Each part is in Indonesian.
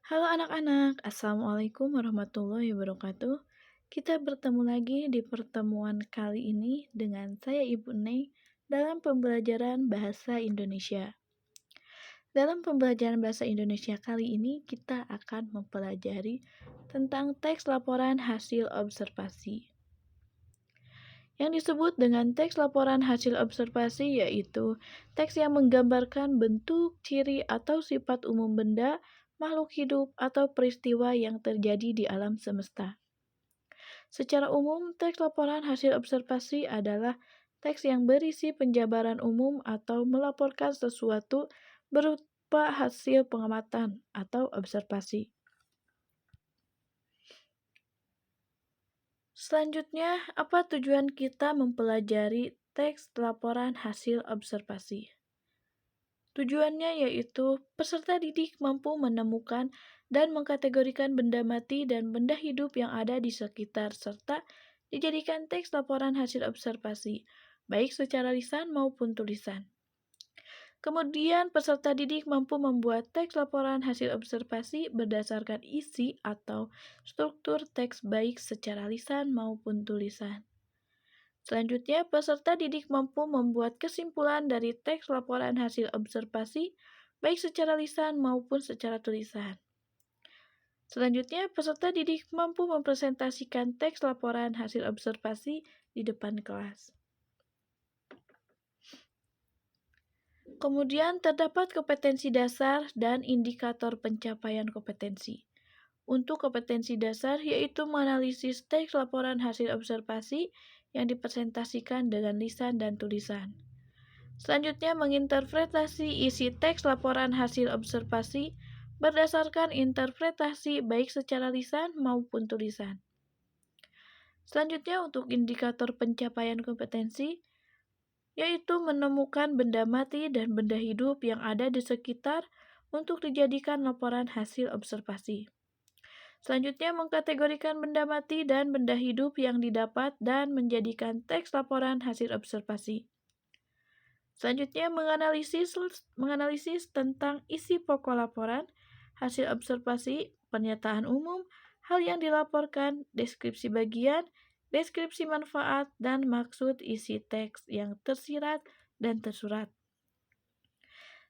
Halo anak-anak, Assalamualaikum warahmatullahi wabarakatuh. Kita bertemu lagi di pertemuan kali ini dengan saya Ibu Nei dalam pembelajaran Bahasa Indonesia. Dalam pembelajaran Bahasa Indonesia kali ini, kita akan mempelajari tentang teks laporan hasil observasi. Yang disebut dengan teks laporan hasil observasi yaitu teks yang menggambarkan bentuk, ciri, atau sifat umum benda, makhluk hidup, atau peristiwa yang terjadi di alam semesta. Secara umum, teks laporan hasil observasi adalah teks yang berisi penjabaran umum atau melaporkan sesuatu berupa hasil pengamatan atau observasi. Selanjutnya, apa tujuan kita mempelajari teks laporan hasil observasi? Tujuannya yaitu peserta didik mampu menemukan dan mengkategorikan benda mati dan benda hidup yang ada di sekitar serta dijadikan teks laporan hasil observasi, baik secara lisan maupun tulisan. Kemudian, peserta didik mampu membuat teks laporan hasil observasi berdasarkan isi atau struktur teks baik secara lisan maupun tulisan. Selanjutnya, peserta didik mampu membuat kesimpulan dari teks laporan hasil observasi, baik secara lisan maupun secara tulisan. Selanjutnya, peserta didik mampu mempresentasikan teks laporan hasil observasi di depan kelas. Kemudian, terdapat kompetensi dasar dan indikator pencapaian kompetensi. Untuk kompetensi dasar, yaitu menganalisis teks laporan hasil observasi yang dipresentasikan dengan lisan dan tulisan. Selanjutnya, menginterpretasi isi teks laporan hasil observasi berdasarkan interpretasi baik secara lisan maupun tulisan. Selanjutnya, untuk indikator pencapaian kompetensi, yaitu menemukan benda mati dan benda hidup yang ada di sekitar untuk dijadikan laporan hasil observasi. Selanjutnya, mengkategorikan benda mati dan benda hidup yang didapat dan menjadikan teks laporan hasil observasi. Selanjutnya, menganalisis tentang isi pokok laporan, hasil observasi, pernyataan umum, hal yang dilaporkan, deskripsi bagian, deskripsi manfaat, dan maksud isi teks yang tersirat dan tersurat.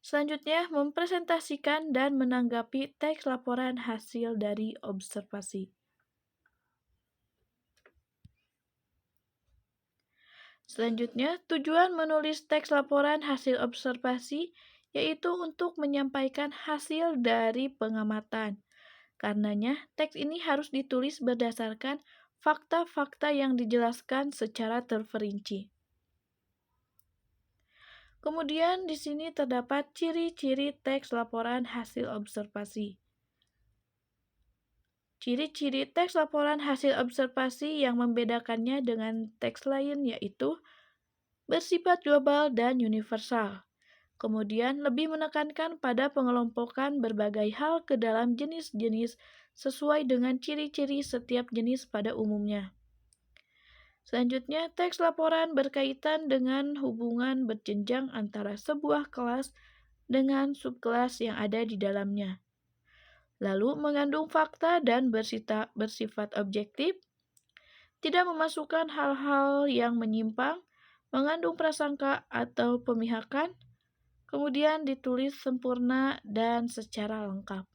Selanjutnya, mempresentasikan dan menanggapi teks laporan hasil dari observasi. Selanjutnya, tujuan menulis teks laporan hasil observasi yaitu untuk menyampaikan hasil dari pengamatan. Karenanya, teks ini harus ditulis berdasarkan fakta-fakta yang dijelaskan secara terperinci. Kemudian di sini terdapat ciri-ciri teks laporan hasil observasi. Ciri-ciri teks laporan hasil observasi yang membedakannya dengan teks lain yaitu bersifat global dan universal. Kemudian lebih menekankan pada pengelompokan berbagai hal ke dalam jenis-jenis sesuai dengan ciri-ciri setiap jenis pada umumnya. Selanjutnya, teks laporan berkaitan dengan hubungan berjenjang antara sebuah kelas dengan subkelas yang ada di dalamnya. Lalu mengandung fakta dan bersifat objektif, tidak memasukkan hal-hal yang menyimpang, mengandung prasangka atau pemihakan, kemudian ditulis sempurna dan secara lengkap.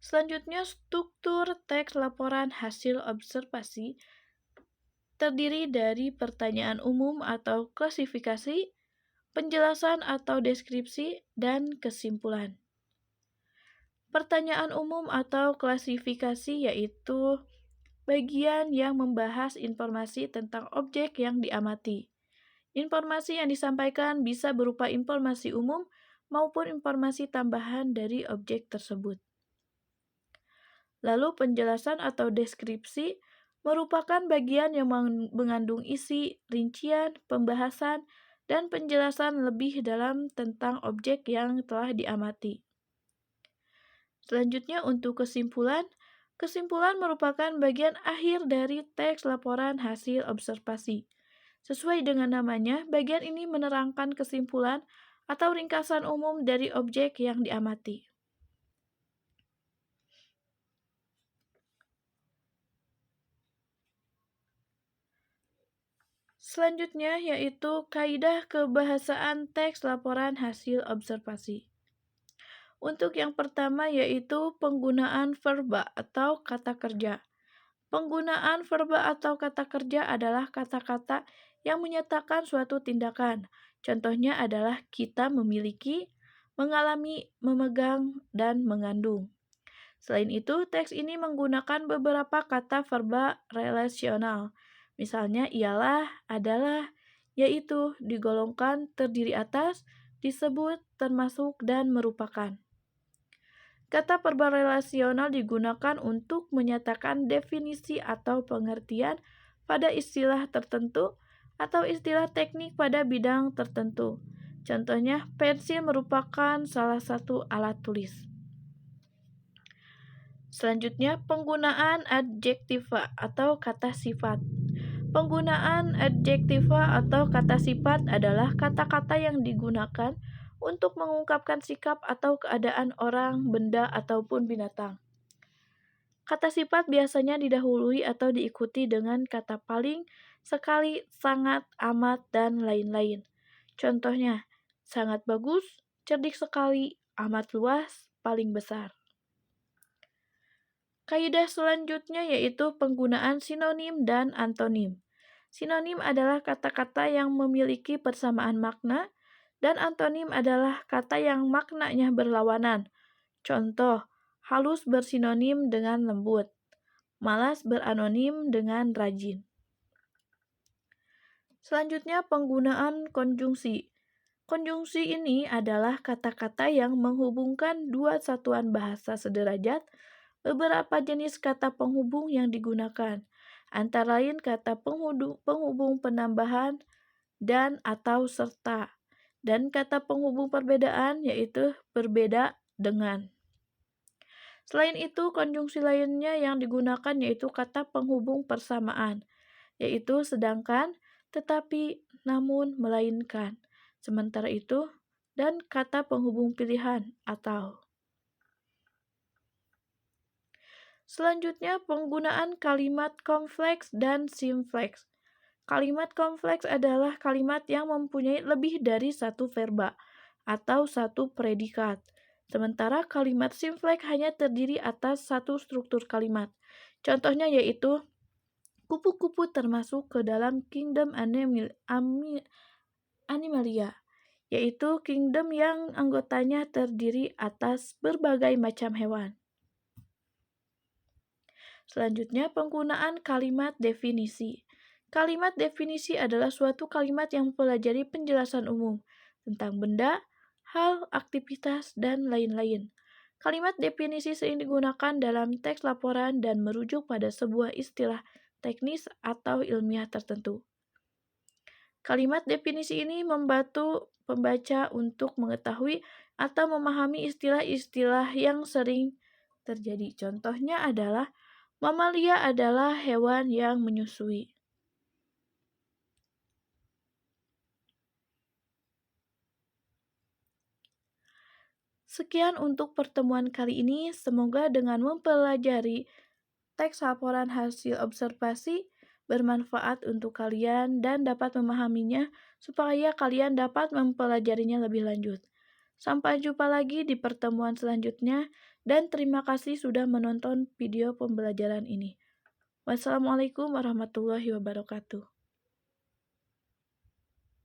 Selanjutnya, struktur teks laporan hasil observasi terdiri dari pertanyaan umum atau klasifikasi, penjelasan atau deskripsi, dan kesimpulan. Pertanyaan umum atau klasifikasi yaitu bagian yang membahas informasi tentang objek yang diamati. Informasi yang disampaikan bisa berupa informasi umum maupun informasi tambahan dari objek tersebut. Lalu penjelasan atau deskripsi merupakan bagian yang mengandung isi, rincian, pembahasan, dan penjelasan lebih dalam tentang objek yang telah diamati. Selanjutnya untuk kesimpulan, kesimpulan merupakan bagian akhir dari teks laporan hasil observasi. Sesuai dengan namanya, bagian ini menerangkan kesimpulan atau ringkasan umum dari objek yang diamati. Selanjutnya yaitu kaidah kebahasaan teks laporan hasil observasi. Untuk yang pertama yaitu penggunaan verba atau kata kerja. Penggunaan verba atau kata kerja adalah kata-kata yang menyatakan suatu tindakan. Contohnya adalah kita memiliki, mengalami, memegang, dan mengandung. Selain itu, teks ini menggunakan beberapa kata verba relasional. Misalnya ialah, adalah, yaitu, digolongkan, terdiri atas, disebut, termasuk, dan merupakan. Kata verba relasional digunakan untuk menyatakan definisi atau pengertian pada istilah tertentu atau istilah teknik pada bidang tertentu. Contohnya, pensil merupakan salah satu alat tulis. Selanjutnya, penggunaan adjektiva atau kata sifat. Penggunaan adjektiva atau kata sifat adalah kata-kata yang digunakan untuk mengungkapkan sikap atau keadaan orang, benda, ataupun binatang. Kata sifat biasanya didahului atau diikuti dengan kata paling, sekali, sangat, amat, dan lain-lain. Contohnya, sangat bagus, cerdik sekali, amat luas, paling besar. Kaidah selanjutnya yaitu penggunaan sinonim dan antonim. Sinonim adalah kata-kata yang memiliki persamaan makna, dan antonim adalah kata yang maknanya berlawanan. Contoh, halus bersinonim dengan lembut, malas beranonim dengan rajin. Selanjutnya, penggunaan konjungsi. Konjungsi ini adalah kata-kata yang menghubungkan dua satuan bahasa sederajat. Beberapa jenis kata penghubung yang digunakan, antara lain kata penghubung penambahan dan atau serta, dan kata penghubung perbedaan yaitu berbeda dengan. Selain itu, konjungsi lainnya yang digunakan yaitu kata penghubung persamaan, yaitu sedangkan, tetapi, namun, melainkan. Sementara itu, dan kata penghubung pilihan atau. Selanjutnya, penggunaan kalimat kompleks dan simpleks. Kalimat kompleks adalah kalimat yang mempunyai lebih dari satu verba atau satu predikat. Sementara kalimat simpleks hanya terdiri atas satu struktur kalimat. Contohnya yaitu, kupu-kupu termasuk ke dalam kingdom Animalia, yaitu kingdom yang anggotanya terdiri atas berbagai macam hewan. Selanjutnya, penggunaan kalimat definisi. Kalimat definisi adalah suatu kalimat yang mempelajari penjelasan umum tentang benda, hal, aktivitas, dan lain-lain. Kalimat definisi sering digunakan dalam teks laporan dan merujuk pada sebuah istilah teknis atau ilmiah tertentu. Kalimat definisi ini membantu pembaca untuk mengetahui atau memahami istilah-istilah yang sering terjadi. Contohnya adalah, mamalia adalah hewan yang menyusui. Sekian untuk pertemuan kali ini. Semoga dengan mempelajari teks laporan hasil observasi bermanfaat untuk kalian dan dapat memahaminya supaya kalian dapat mempelajarinya lebih lanjut. Sampai jumpa lagi di pertemuan selanjutnya dan terima kasih sudah menonton video pembelajaran ini. Wassalamualaikum warahmatullahi wabarakatuh.